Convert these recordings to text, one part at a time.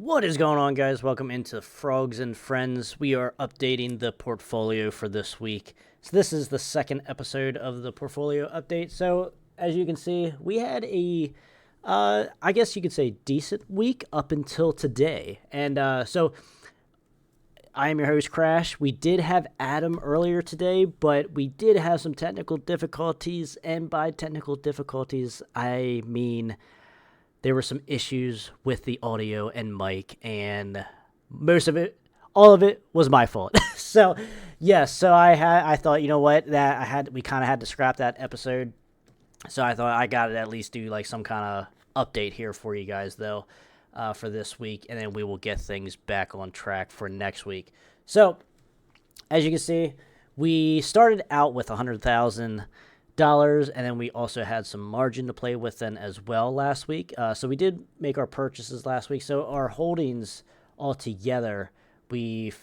What is going on, guys? Welcome into Frogs and Friends. We are updating the portfolio for this week. So this is the second episode of the portfolio update. So as you can see, we had a, I guess you could say, decent week up until today. And so I am your host, Krash. We did have Adam earlier today, but we did have some technical difficulties. And by technical difficulties, I mean there were some issues with the audio and mic, and most of it, all of it, was my fault. So, yes, so I thought, you know what, we kind of had to scrap that episode. So I thought I got to at least do like some kind of update here for you guys, though, for this week, and then we will get things back on track for next week. So, as you can see, we started out with $100,000. And then we also had some margin to play with then as well last week. So we did make our purchases last week. So our holdings altogether, we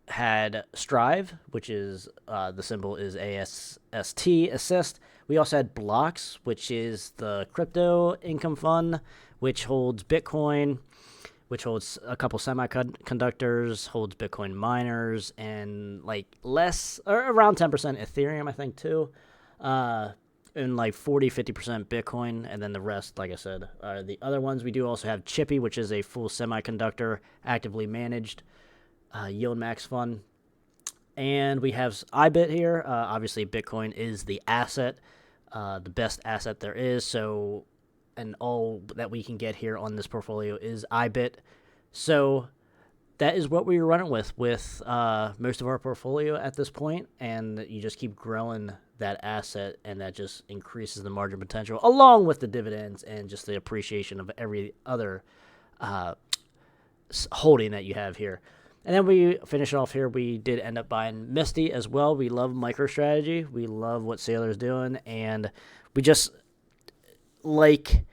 had Strive, which is the symbol is ASST, assist. We also had Blocks, which is the crypto income fund, which holds Bitcoin, which holds a couple semiconductors, holds Bitcoin miners, and like less or around 10% Ethereum, I think, too. And like 40-50% Bitcoin, and then the rest, like I said, are the other ones. We do also have Chippy, which is a full semiconductor actively managed yield max fund, and we have IBIT here. Obviously, Bitcoin is the asset, the best asset there is. So, and all that we can get here on this portfolio is IBIT. So that is what we were running with most of our portfolio at this point, and you just keep growing that asset, and that just increases the margin potential, along with the dividends and just the appreciation of every other holding that you have here. And then we finish off here. We did end up buying Misty as well. We love MicroStrategy. We love what Sailor's doing, and we just like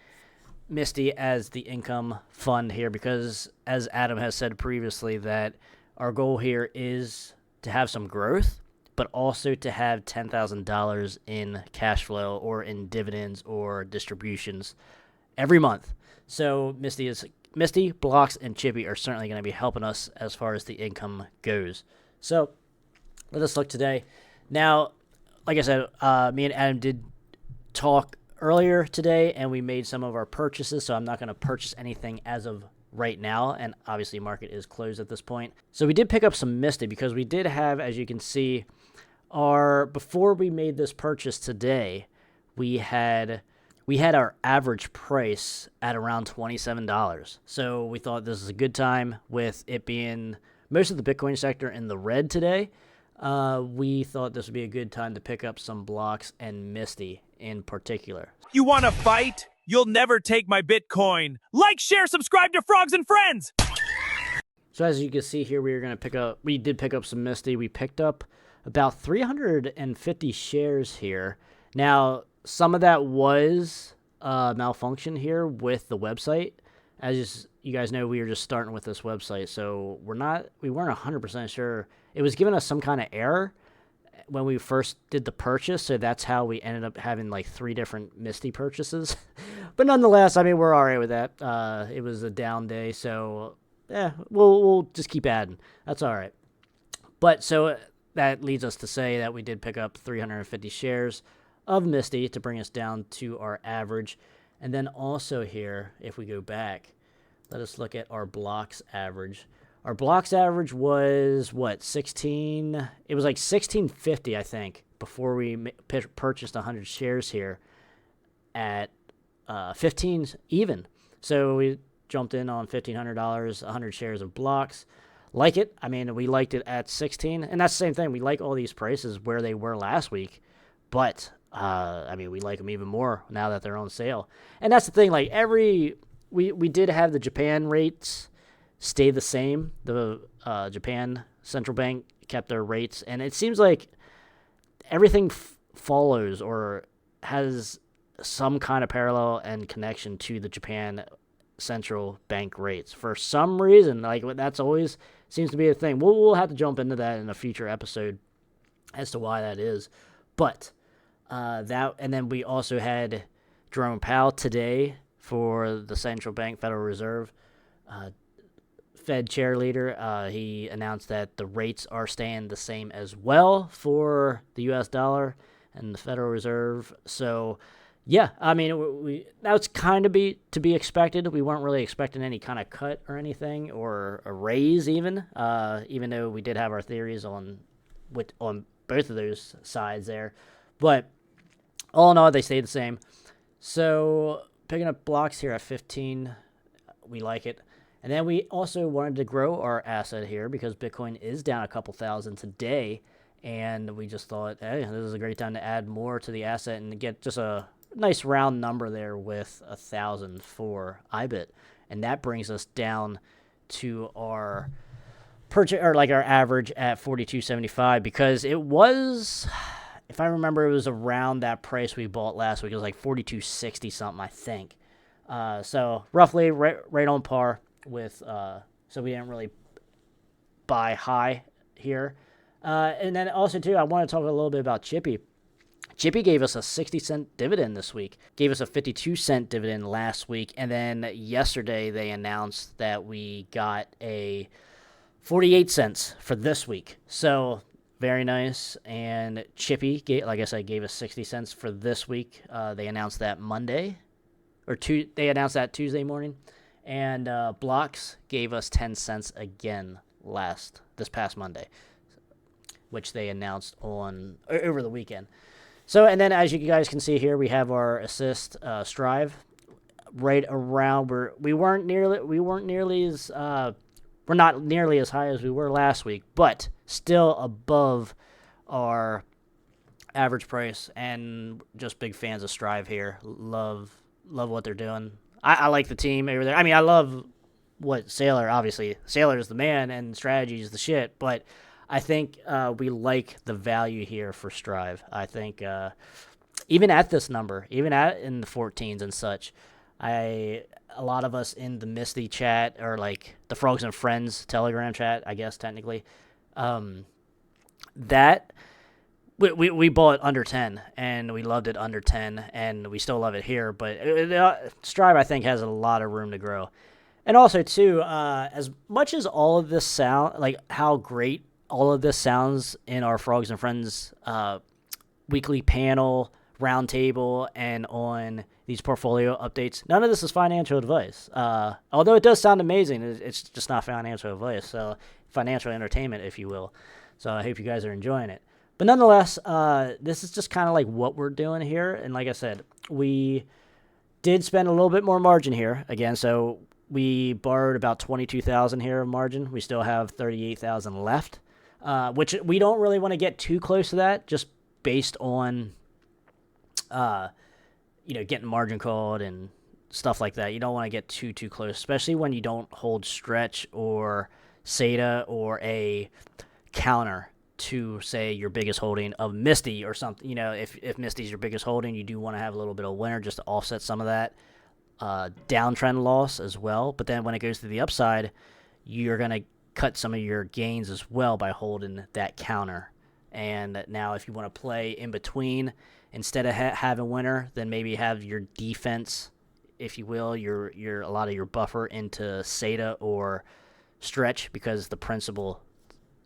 Misty as the income fund here because, as Adam has said previously, that our goal here is to have some growth, but also to have $10,000 in cash flow or in dividends or distributions every month. So Misty, Blocks, and Chippy are certainly going to be helping us as far as the income goes. So let us look today. Now, like I said, me and Adam did talk earlier today, and we made some of our purchases, so I'm not going to purchase anything as of right now, and obviously market is closed at this point. So we did pick up some Misty because we did have, as you can see, before we made this purchase today, we had our average price at around $27. So we thought this is a good time with it being most of the Bitcoin sector in the red today. We thought this would be a good time to pick up some Blocks and Misty in particular. You want to fight? You'll never take my Bitcoin. Like, share, subscribe to Frogs and Friends. So as you can see here, we did pick up some Misty. We picked up about 350 shares here. Now, some of that was malfunction here with the website. As you guys know, we were just starting with this website, so we weren't 100% sure. It was giving us some kind of error when we first did the purchase, so that's how we ended up having like 3 different Misty purchases. But nonetheless, I mean, we're all right with that. It was a down day, so yeah, we'll just keep adding. That's all right. But so that leads us to say that we did pick up 350 shares of Misty to bring us down to our average. And then also here, if we go back, let us look at our Blocks average. Our Blocks average was, what, 16? It was like 1650, I think, before we purchased 100 shares here at 15 even. So we jumped in on $1,500, 100 shares of Blocks. Like it. I mean, we liked it at 16. And that's the same thing. We like all these prices where they were last week. But, I mean, we like them even more now that they're on sale. And that's the thing. Like, we did have the Japan rates stay the same. The Japan Central Bank kept their rates. And it seems like everything follows or has some kind of parallel and connection to the Japan Central Bank rates. For some reason, like that's always seems to be a thing. We'll have to jump into that in a future episode as to why that is. But that, and then we also had Jerome Powell today for the Central Bank, Federal Reserve, Fed chair leader, he announced that the rates are staying the same as well for the U.S. dollar and the Federal Reserve. So, yeah, I mean, that's kind of to be expected. We weren't really expecting any kind of cut or anything, or a raise even though we did have our theories on both of those sides there. But all in all, they stayed the same. So picking up blocks here at 15, we like it. And then we also wanted to grow our asset here because Bitcoin is down a couple thousand today. And we just thought, hey, this is a great time to add more to the asset and get just a nice round number there with 1,000 for IBIT. And that brings us down to our purchase, or like our average at 42.75, because it was, if I remember, it was around that price we bought last week. It was like 42.60 something, I think. So roughly right on par with, so we didn't really buy high here. And then also too, I want to talk a little bit about Chippy. Chippy gave us a 60-cent dividend this week, gave us a 52-cent dividend last week, and then yesterday they announced that we got a 48 cents for this week. So very nice. And Chippy, like I said, gave us 60 cents for this week. They announced that Monday, they announced that Tuesday morning. And Blocks gave us 10 cents again this past Monday, which they announced over the weekend. So, and then as you guys can see here, we have our assist Strive right around where we're not nearly as high as we were last week, but still above our average price, and just big fans of Strive here. Love what they're doing. I like the team over there. I mean, I love what Sailor, obviously. Sailor is the man and strategy is the shit, but I think we like the value here for Strive. I think even at this number, in the 14s and such, a lot of us in the Misty chat, or like the Frogs and Friends Telegram chat, I guess technically, that we bought under 10 and we loved it under 10, and we still love it here. But Strive, I think, has a lot of room to grow. And also too, as much as all of this sound like how great all of this sounds in our Frogs and Friends weekly panel, roundtable, and on these portfolio updates, none of this is financial advice. Although it does sound amazing, it's just not financial advice. So financial entertainment, if you will. So I hope you guys are enjoying it. But nonetheless, this is just kind of like what we're doing here. And like I said, we did spend a little bit more margin here again. So we borrowed about $22,000 here of margin. We still have $38,000 left. Which we don't really want to get too close to that, just based on, getting margin called and stuff like that. You don't want to get too close, especially when you don't hold stretch or SATA or a counter to, say, your biggest holding of Misty or something. If Misty's your biggest holding, you do want to have a little bit of winner just to offset some of that downtrend loss as well. But then when it goes to the upside, you're going to cut some of your gains as well by holding that counter. And now if you want to play in between, instead of having winner, then maybe have your defense, if you will, your a lot of your buffer into SATA or stretch, because the principal,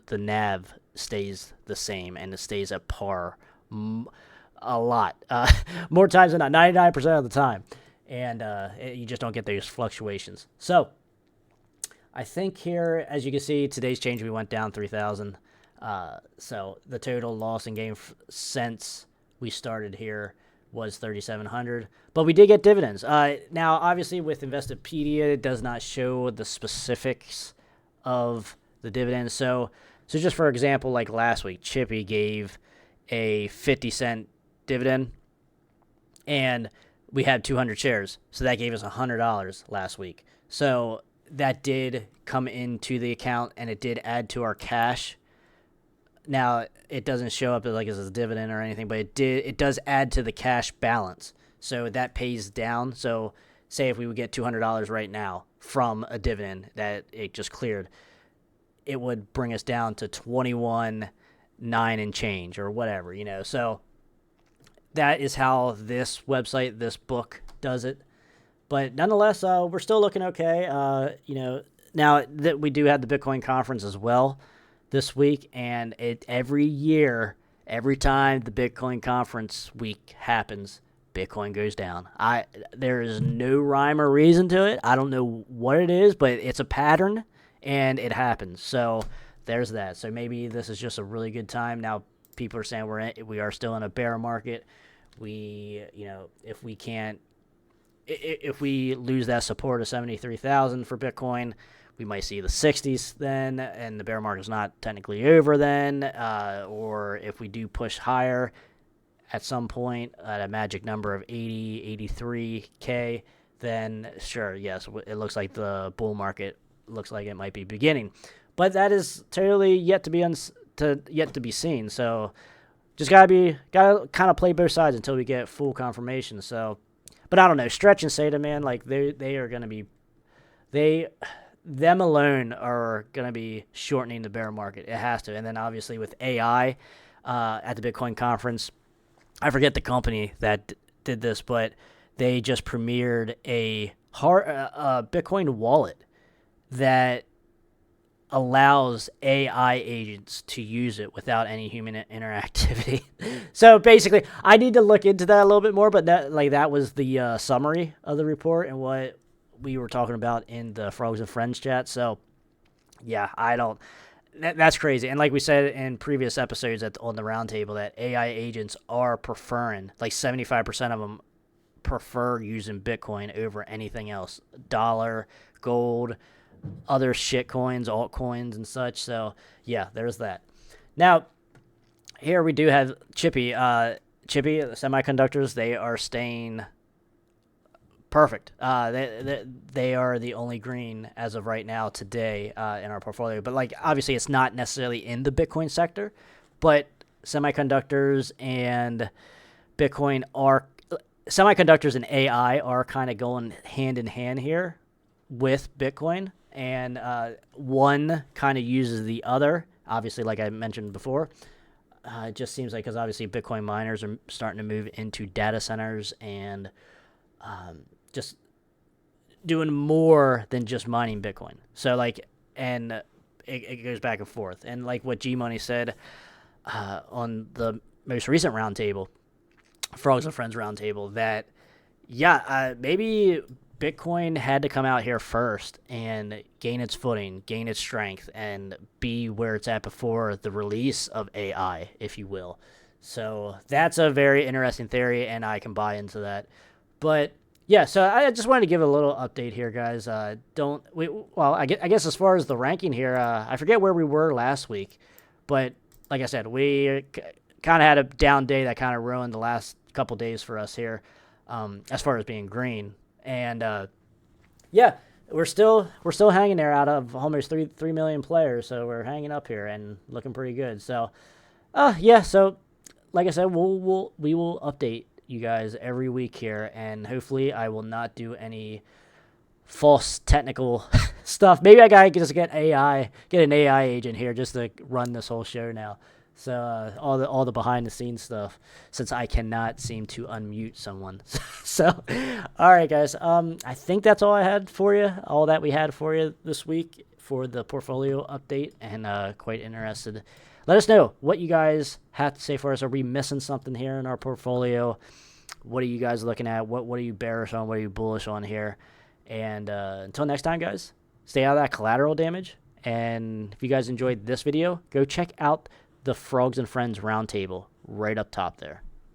the NAV, stays the same and it stays at par a lot, more times than not, 99% of the time. And you just don't get those fluctuations. So I think here, as you can see, today's change, we went down 3,000. So the total loss in gain since we started here was 3,700. But we did get dividends. Now, obviously, with Investopedia, it does not show the specifics of the dividends. So just for example, like last week, Chippy gave a 50-cent dividend, and we had 200 shares. So that gave us $100 last week. So that did come into the account, and it did add to our cash. Now, it doesn't show up like as a dividend or anything, but it does add to the cash balance. So that pays down. So say if we would get $200 right now from a dividend that it just cleared, it would bring us down to 21.9 and change or whatever, So that is how this website, this book does it. But nonetheless, we're still looking okay. Now that we do have the Bitcoin conference as well this week, and every year, every time the Bitcoin conference week happens, Bitcoin goes down. There is no rhyme or reason to it. I don't know what it is, but it's a pattern, and it happens. So there's that. So maybe this is just a really good time. Now people are saying we are still in a bear market. If we lose that support of 73,000 for Bitcoin, we might see the 60s then, and the bear market's not technically over then. Or if we do push higher at some point at a magic number of 80, 83K, then sure, yes, it looks like the bull market looks like it might be beginning. But that is totally yet to be seen. So just gotta kind of play both sides until we get full confirmation. So, but I don't know. Stretch and Sata, man, like they are gonna be them alone are gonna be shortening the bear market. It has to. And then obviously with AI at the Bitcoin conference, I forget the company that did this, but they just premiered a Bitcoin wallet that allows AI agents to use it without any human interactivity. So basically, I need to look into that a little bit more, but that was the summary of the report and what we were talking about in the Frogs and Friends chat. So yeah, that's crazy. And like we said in previous episodes on the roundtable, that AI agents are preferring, like 75% of them prefer using Bitcoin over anything else. Dollar, gold, other shit coins, altcoins, and such. So yeah, there's that. Now, here we do have Chippy. Chippy, the semiconductors, they are staying perfect. They are the only green as of right now today in our portfolio. But like obviously, it's not necessarily in the Bitcoin sector, but semiconductors and semiconductors and AI are kind of going hand in hand here with Bitcoin, and one kind of uses the other. Obviously, like I mentioned before, it just seems like because obviously Bitcoin miners are starting to move into data centers and just doing more than just mining Bitcoin. So like, and it goes back and forth. And like what G Money said on the most recent roundtable, Frogs and Friends roundtable, that maybe Bitcoin had to come out here first and gain its footing, gain its strength, and be where it's at before the release of AI, if you will. So that's a very interesting theory, and I can buy into that. But yeah, so I just wanted to give a little update here, guys. I guess as far as the ranking here, I forget where we were last week, but like I said, we kind of had a down day that kind of ruined the last couple days for us here, as far as being green. And we're still hanging there out of almost 3 million players, so we're hanging up here and looking pretty good. So, so like I said, we will update you guys every week here, and hopefully I will not do any false technical stuff. Maybe I gotta just get an AI agent here just to run this whole show now. So all the behind the scenes stuff, since I cannot seem to unmute someone. So, all right, guys. I think that's all I had for you. All that we had for you this week for the portfolio update, and quite interested. Let us know what you guys have to say for us. Are we missing something here in our portfolio? What are you guys looking at? What are you bearish on? What are you bullish on here? And until next time, guys, stay out of that collateral damage. And if you guys enjoyed this video, go check out the Frogs and Friends roundtable right up top there.